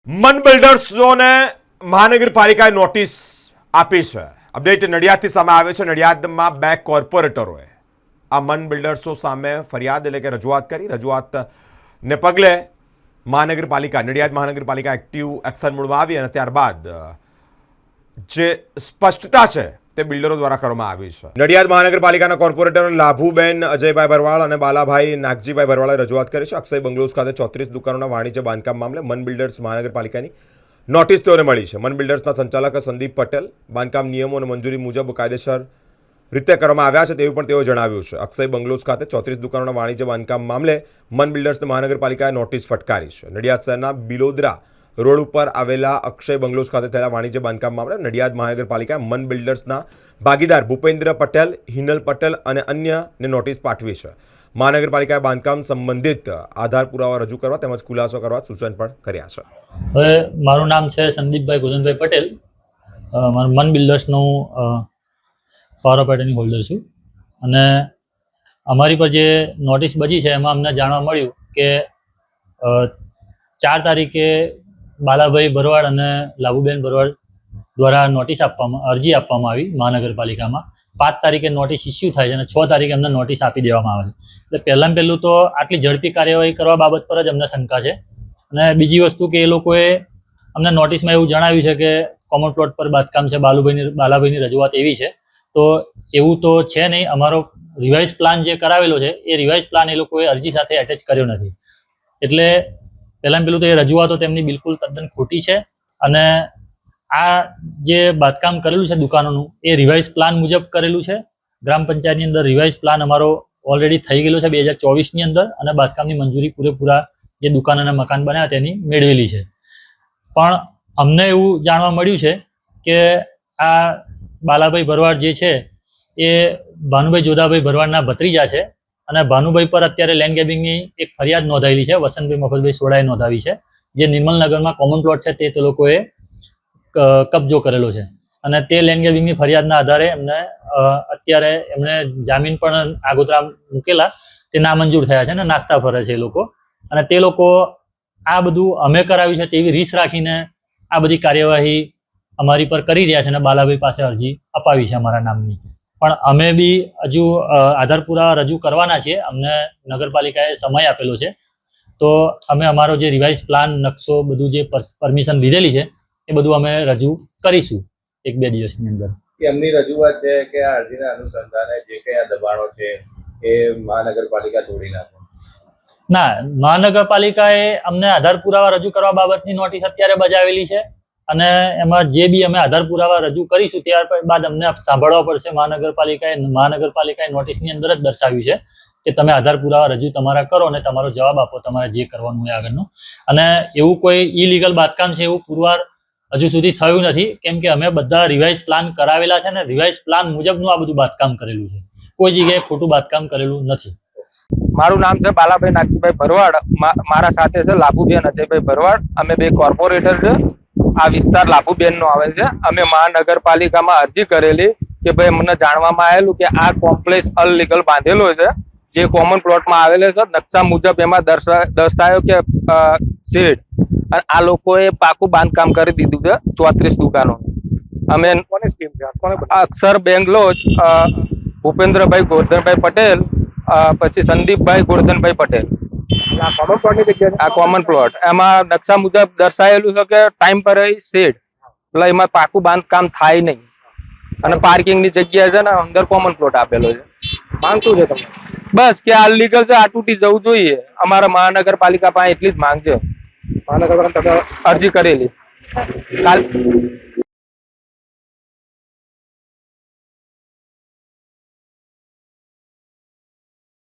મન બિલ્ડર્સોને મહાનગરપાલિકાએ નોટિસ આપી છે. અપડેટ નડિયાદથી સામે આવે છે. નડિયાદમાં બે કોર્પોરેટરોએ આ મન બિલ્ડર્સો સામે ફરિયાદ એટલે કે રજૂઆત કરી. રજૂઆતને પગલે નડિયાદ મહાનગરપાલિકા એક્ટિવ એક્શન મોડમાં આવી અને ત્યારબાદ જે સ્પષ્ટતા છે તે બિલ્ડરો દ્વારા કરવામાં આવી છે. નડિયાદ મહાનગરપાલિકાના કોર્પોરેટર લાભુબેન અજયભાઈ ભરવાડ અને બાલાભાઈ નાગજીભાઈ ભરવાડે રજૂઆત કરી છે. અક્ષય બંગલોઝ ખાતે 34 દુકાનોના વાણિજ્ય બાંધકામ મામલે મન બિલ્ડર્સ મહાનગરપાલિકાની નોટિસ તેઓને મળી છે. મન બિલ્ડર્સના સંચાલક સંદીપ પટેલ બાંધકામ નિયમો અને મંજૂરી મુજબ કાયદેસર રીતે કરવામાં આવ્યા છે તેવું પણ તેઓએ જણાવ્યું છે. અક્ષય બંગલોઝ ખાતે 34 દુકાનોના વાણિજ્ય બાંધકામ મામલે મન બિલ્ડર્સને મહાનગરપાલિકાએ નોટિસ ફટકારી છે. નડિયાદ શહેરના બિલોદરા રોડ ઉપર આવેલા અક્ષય બંગલોઝ ખાતે થયેલા વાણિજ્ય બાંધકામ મામલે નડિયાદ મહાનગરપાલિકાએ મન બિલ્ડર્સના ભાગીદાર ભૂપેન્દ્ર પટેલ, હિનલ પટેલ અને અન્યને નોટિસ પાઠવી છે. મહાનગરપાલિકાએ બાંધકામ સંબંધિત આધાર પુરાવા રજૂ કરવા તેમજ ખુલાસો કરવા સૂચન પણ કર્યા છે. હવે મારું નામ છે સંદીપભાઈ ગોરધનભાઈ પટેલ. મારું મન બિલ્ડર્સનું પાવર ઓફ એટર્ની હોલ્ડર છું અને અમારી પર જે નોટિસ બચી છે એમાં અમને જાણવા મળ્યું કે 4 તારીખે બાલાભાઈ ભરવાડ અને લાભુબેન ભરવાડ દ્વારા અરજી આપવામાં આવી મહાનગરપાલિકામાં. 5 તારીખે નોટિસ ઇસ્યુ થાય છે અને 6 તારીખે અમને નોટિસ આપી દેવામાં આવે છે. એટલે પહેલું તો આટલી ઝડપી કાર્યવાહી કરવા બાબત પર જ અમને શંકા છે. અને બીજી વસ્તુ કે એ લોકોએ અમને નોટિસમાં એવું જણાવ્યું છે કે કોમન પ્લોટ પર બાંધકામ છે, બાલાભાઈની રજૂઆત એવી છે. તો એવું તો છે નહીં. અમારો રિવાઇઝ પ્લાન જે કરાવેલો છે એ રિવાઇઝ પ્લાન એ લોકોએ અરજી સાથે એટેચ કર્યો નથી. એટલે પહેલું તો એ રજૂઆતો તેમની બિલકુલ તદ્દન ખોટી છે. અને આ જે બાંધકામ કરેલું છે દુકાનોનું એ રિવાઇઝ પ્લાન મુજબ કરેલું છે. ગ્રામ પંચાયતની અંદર રિવાઇઝ પ્લાન અમારો ઓલરેડી થઈ ગયેલો છે 2024ની અંદર અને બાંધકામની મંજૂરી પૂરેપૂરા જે દુકાન અને મકાન બનાવ્યા તેની મેળવેલી છે. પણ અમને એવું જાણવા મળ્યું છે કે આ બાલાભાઈ ભરવાડ જે છે એ ભાનુભાઈ જોધાભાઈ ભરવાડના ભત્રીજા છે અને ભાનુભાઈ પર અત્યારે લેન્ડ ગેબિંગની એક ફરિયાદ નોંધાયેલી છે. વસંતભાઈ મફતભાઈ સોડાએ નોંધાવી છે. જે નિર્મલનગરમાં કોમન પ્લોટ છે તે લોકોએ કબજો કરેલો છે અને તે લેન્ડ ગેબિંગની ફરિયાદના આધારે અત્યારે એમને જામીન પણ આગોતરા મૂકેલા, તે નામંજૂર થયા છે અને નાસ્તા ફરે છે એ લોકો. અને તે લોકો આ બધું અમે કરાવ્યું છે તેવી રીસ રાખીને આ બધી કાર્યવાહી અમારી પર કરી રહ્યા છે અને બાલાભાઈ પાસે અરજી અપાવી છે અમારા નામની. પણ અમે બી હજુ આધાર પુરાવા રજૂ કરવાના છીએ. અમને નગરપાલિકાએ સમય આપેલો છે. તો અમે અમારો જે રિવાઇઝ પ્લાન, નકશો, બધું જે પરમિશન લીધેલી છે એ બધું અમે રજૂ કરીશું 1-2 દિવસની અંદર. એમની રજૂઆત છે કે આ અરજીના અનુસંધાને જે કયા દબાણો છે એ મહાનગરપાલિકા તોડી નાખે. ના, મહાનગરપાલિકાએ અમને આધાર પુરાવા રજૂ કરવા બાબતની નોટિસ અત્યારે બજાવેલી છે અને એમાં જે બી અમે આધાર પુરાવા રજૂ કરીશું ત્યારબાદ અમને સાંભળવા પડશે. મહાનગરપાલિકાએ નોટિસની અંદર જ દર્શાવ્યું છે કે તમે આધાર પુરાવા રજૂ તમારા કરો અને તમારો જવાબ આપો, તમારે જે કરવાનું હોય આગળનું. અને એવું કોઈ ઇલીગલ બાંધકામ છે એવું પુરવાર હજુ સુધી થયું નથી, કેમ કે અમે બધા રિવાઇઝ પ્લાન કરાવેલા છે અને રિવાઇઝ પ્લાન મુજબનું આ બધું બાંધકામ કરેલું છે. કોઈ જગ્યાએ ખોટું બાંધકામ કરેલું નથી. મારું નામ છે બાલાભાઈ નાગજીભાઈ ભરવાડ. મારા સાથે છે લાભુબેન અજયભાઈ ભરવાડ. અમે 2 કોર્પોરેટર છે. આ વિસ્તાર લાભુબેન નો આવે છે. અમે મહાનગરપાલિકામાં અરજી કરેલી કે ભાઈ મને જાણવામાં આવેલું કે આ કોમ્પ્લેક્સ અનલીગલ બાંધેલો છે, જે કોમન પ્લોટમાં આવેલો છે. નકશા મુજબ એમાં દર્શાયો કે શેડ, અને આ લોકોએ પાકું બાંધકામ કરી દીધું છે 34 દુકાનો. અમે અક્ષર બેંગ્લોઝ, ભૂપેન્દ્રભાઈ ગોરધનભાઈ પટેલ, પછી સંદીપભાઈ ગોરધનભાઈ પટેલ. આ કોમન પ્લોટ એમાં નકશા મુજબ દર્શાયેલું છે કે ટેમ્પરરી શેડ, એટલે એમાં પાકું બાંધકામ થાય નહીં અને પાર્કિંગની જગ્યા છે ને અંદર કોમન પ્લોટ આપેલો છે. માંગ શું છે તમે? બસ કે આ લીગલ છે, આ તૂટી જવું જોઈએ. અમારા મહાનગરપાલિકા પાસે એટલી જ માંગ છે. મહાનગરપાલિકા અરજી કરેલી કાલ